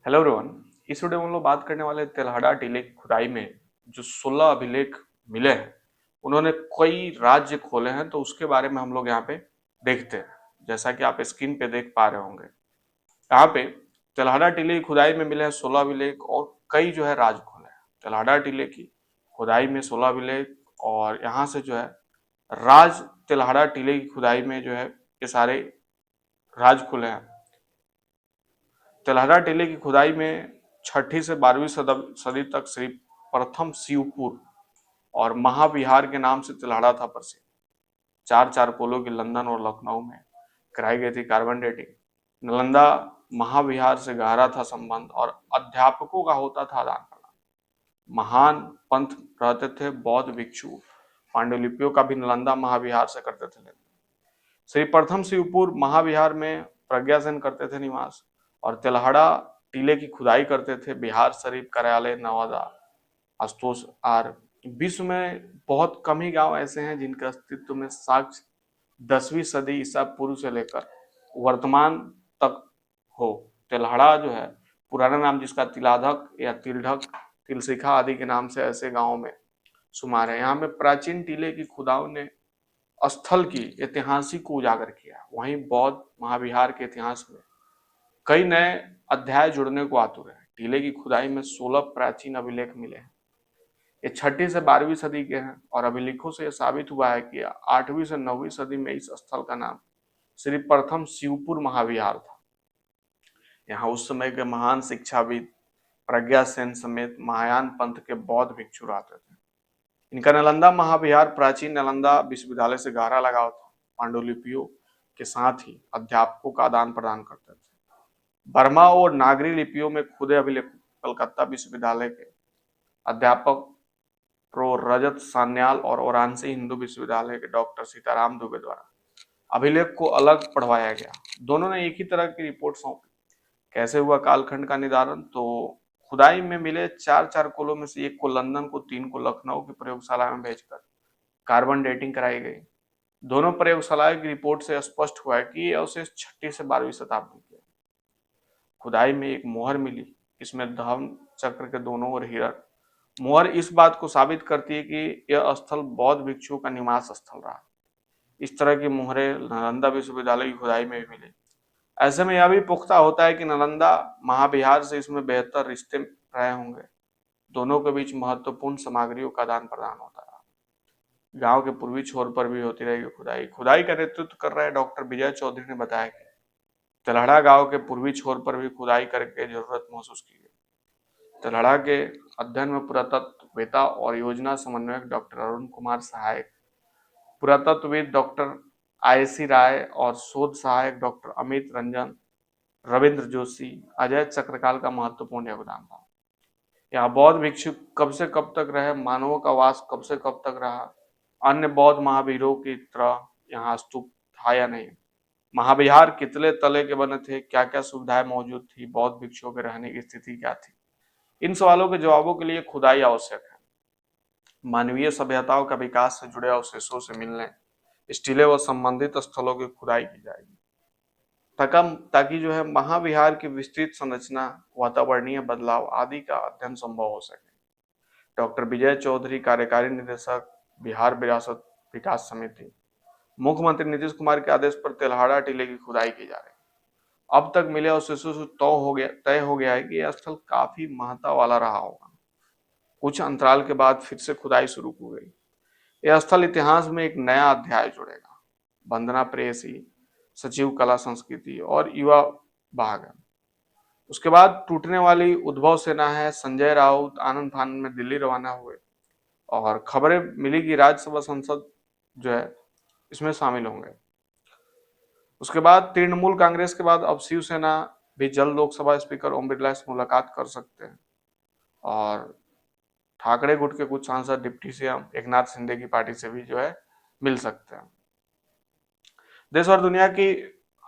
Hello Rohan. इस video में हम लोग बात करने वाले हैं तेल्हाड़ा टीले की खुदाई में जो 16 अभिलेख मिले हैं। उन्होंने कई राज्य खोले हैं, तो उसके बारे में हम लोग यहाँ पे देखते हैं। जैसा कि आप स्क्रीन पे देख पा रहे होंगे, यहाँ पे तेल्हाड़ा टीले की खुदाई में मिले हैं 16 अभिलेख और कई जो है राज्य खोले हैं। तेल्हाड़ा टीले की खुदाई में 16 अभिलेख और यहाँ से जो है राज तेल्हाड़ा टीले की खुदाई में जो है ये सारे राज खुले हैं। तेल्हाड़ा टीले की खुदाई में 6ठी से 12वीं सदी तक श्री प्रथम शिवपुर और महाविहार के नाम से तेल्हाड़ा था प्रसिद्ध। चार चार पोलों की लंदन और लखनऊ में कराई गई थी कार्बन डेटिंग। नालंदा महाविहार से गहरा था संबंध और अध्यापकों का होता था आदान प्रदान। महान पंथ रहते थे बौद्ध भिक्षु, पांडुलिपियों का भी नालंदा महाविहार से करते थे। श्री प्रथम शिवपुर महाविहार में प्रज्ञा सेन करते थे निवास और तेल्हाड़ा टीले की खुदाई करते थे बिहार शरीफ कार्यालय नवादा आशुतोष आर। विश्व में बहुत कम ही गांव ऐसे हैं जिनके अस्तित्व में साक्ष्य 10वीं सदी ईसा पूर्व से लेकर वर्तमान तक हो। तेल्हाड़ा जो है पुराना नाम जिसका तिलाधक या तिलढक तिलशिखा आदि के नाम से ऐसे गांवों में शुमार है। यहाँ में प्राचीन टीले की खुदाओं ने स्थल की ऐतिहासिक को उजागर किया। वहीं बौद्ध महाविहार के इतिहास में कई नए अध्याय जुड़ने को आतुर है। टीले की खुदाई में 16 प्राचीन अभिलेख मिले हैं। ये 6ठी से 12वीं सदी के हैं और अभिलेखों से यह साबित हुआ है कि 8वीं से 9वीं सदी में इस स्थल का नाम श्री प्रथम शिवपुर महाविहार था। यहाँ उस समय के महान शिक्षाविद प्रज्ञा सेन समेत महायान पंथ के बौद्ध भिक्षु रहते थे। इनका नालंदा महाविहार प्राचीन नालंदा विश्वविद्यालय से गहरा लगाव था। पांडुलिपियों के साथ ही अध्यापकों का आदान प्रदान करते थे। बर्मा और नागरी लिपियों में खुदे अभिलेख कलकत्ता विश्वविद्यालय के अध्यापक प्रो रजत सान्याल और वाराणसी हिंदू विश्वविद्यालय के डॉक्टर सीताराम दुबे द्वारा अभिलेख को अलग पढ़वाया गया। दोनों ने एक ही तरह की रिपोर्ट सौंपी। कैसे हुआ कालखंड का निर्धारण? तो खुदाई में मिले चार चार कोलों में से एक को लंदन को 3 को लखनऊ की प्रयोगशाला में भेजकर कार्बन डेटिंग कराई गई। दोनों प्रयोगशालाओं की रिपोर्ट से स्पष्ट हुआ है कि ये अवशेष 6ठी से 12वीं शताब्दी के। खुदाई में एक मोहर मिली, इसमें धर्म चक्र के दोनों ओर हिरण। मोहर इस बात को साबित करती है कि यह स्थल बौद्ध भिक्षुओं का निवास स्थल रहा। इस तरह की मोहरें नालंदा विश्वविद्यालय की खुदाई में भी मिली। ऐसे में यह भी पुख्ता होता है कि नालंदा महाविहार से इसमें बेहतर रिश्ते रहे होंगे। दोनों के बीच महत्वपूर्ण सामग्रियों का आदान प्रदान होता रहा। गांव के पूर्वी छोर पर भी होती रहेगी खुदाई। खुदाई का नेतृत्व कर रहे डॉक्टर विजय चौधरी ने बताया कि तेल्हाड़ा गांव के पूर्वी छोर पर भी खुदाई करके जरूरत महसूस की गई। तेल्हाड़ा के अध्ययन में पुरातत्ववेत्ता और योजना समन्वयक डॉक्टर अरुण कुमार सहायक, पुरातत्वविद डॉक्टर आईसी राय और शोध सहायक डॉक्टर अमित रंजन, रविंद्र जोशी, अजय चक्रकाल का महत्वपूर्ण योगदान था। यहाँ बौद्ध भिक्षु कब से कब तक रहे, मानवों का वास कब से कब तक रहा, अन्य बौद्ध महावीरों की तरह यहाँ स्तूप था या नहीं, महाविहार कितने तले के बने थे, क्या क्या सुविधाएं मौजूद थी, बौद्ध भिक्षुओं के रहने की स्थिति क्या थी, इन सवालों के जवाबों के लिए खुदाई आवश्यक है। मानवीय सभ्यताओं का विकास से जुड़े अवशेषों से मिलने स्टीले व संबंधित स्थलों की खुदाई की जाएगी ताकि जो है महाविहार की विस्तृत संरचना, वातावरणीय बदलाव आदि का अध्ययन संभव हो सके। डॉक्टर विजय चौधरी, कार्यकारी निदेशक, बिहार विरासत विकास समिति। मुख्यमंत्री नीतीश कुमार के आदेश पर तेल्हाड़ा टीले की खुदाई की जा रही है। अब तक मिले अवशेषों से तय हो गया है कि यह स्थल काफी महत्ता वाला रहा होगा। कुछ अंतराल के बाद फिर से खुदाई शुरू की गई। यह स्थल इतिहास में एक नया अध्याय जोड़ेगा। वंदना प्रेयसी, सचिव कला संस्कृति और युवा भाग। उसके बाद टूटने वाली उद्भव सेना है। संजय राउत आनंद फानंद में दिल्ली रवाना हुए और खबरें मिली कि राज्यसभा संसद जो है इसमें शामिल होंगे। उसके बाद तृणमूल कांग्रेस के बाद अब शिवसेना भी जल्द लोकसभा स्पीकर ओम बिरला से मुलाकात कर सकते हैं और ठाकरे गुट के कुछ सांसद डिप्टी सीएम एकनाथ शिंदे की पार्टी से भी जो है मिल सकते हैं। देश और दुनिया की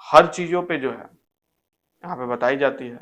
हर चीजों पे जो है यहाँ पे बताई जाती है।